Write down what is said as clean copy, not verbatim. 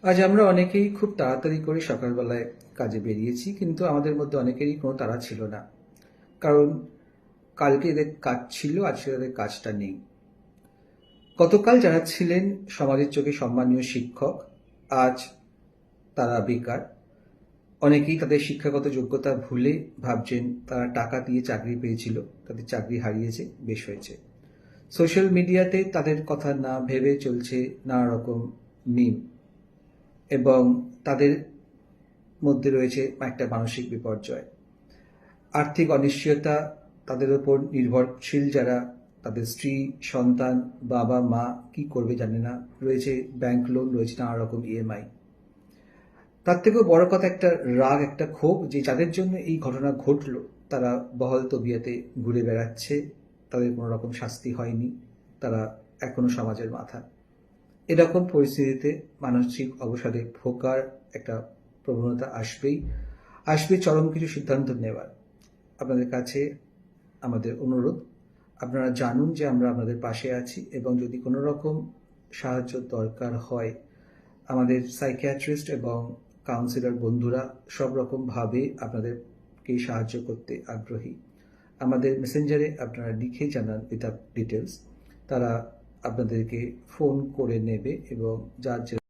আজ আমরা অনেকেই খুব তাড়াতাড়ি করে সকালবেলায় কাজে বেরিয়েছি, কিন্তু আমাদের মধ্যে অনেকেরই কোনো তাড়া ছিল না। কারণ কালকে এদের কাজ ছিল, আজকে তাদের কাজটা নেই। গতকাল যারা ছিলেন সমাজের চোখে সম্মানীয় শিক্ষক, আজ তারা বেকার। অনেকেই তাদের শিক্ষাগত যোগ্যতা ভুলে ভাবছেন তারা টাকা দিয়ে চাকরি পেয়েছিল, তাদের চাকরি হারিয়েছে, বেশ হয়েছে। সোশ্যাল মিডিয়াতে তাদের কথা না ভেবে চলছে নানা রকম মিম, এবং তাদের মধ্যে রয়েছে একটা মানসিক বিপর্যয়। আর্থিক অনিশ্চয়তা, তাদের উপর নির্ভরশীল যারা, তাদের স্ত্রী, সন্তান, বাবা মা কি করবে জানে না, রয়েছে ব্যাংক লোন, রয়েছে নানা রকম ইএমআই। তার থেকেও বড় কথা একটা রাগ, একটা ক্ষোভ, যে যাদের জন্য এই ঘটনা ঘটলো তারা বহাল তবিয়তে ঘুরে বেড়াচ্ছে, তাদের কোনো রকম শাস্তি হয়নি, তারা এখনো সমাজের মাথা। এরকম পরিস্থিতিতে মানসিক অবসাদে ভোগার একটা প্রবণতা আসবে চরম কিছু সিদ্ধান্ত নেওয়ার। আপনাদের কাছে আমাদের অনুরোধ, আপনারা জানুন যে আমরা আপনাদের পাশে আছি, এবং যদি কোনো রকম সাহায্য দরকার হয়, আমাদের সাইকিয়াট্রিস্ট এবং কাউন্সিলর বন্ধুরা সব রকমভাবে আপনাদেরকে সাহায্য করতে আগ্রহী। আমাদের মেসেঞ্জারে আপনারা লিখে জানান উইথ ডিটেলস, তারা আপনাদেরকে ফোন করে নেবে এবং যার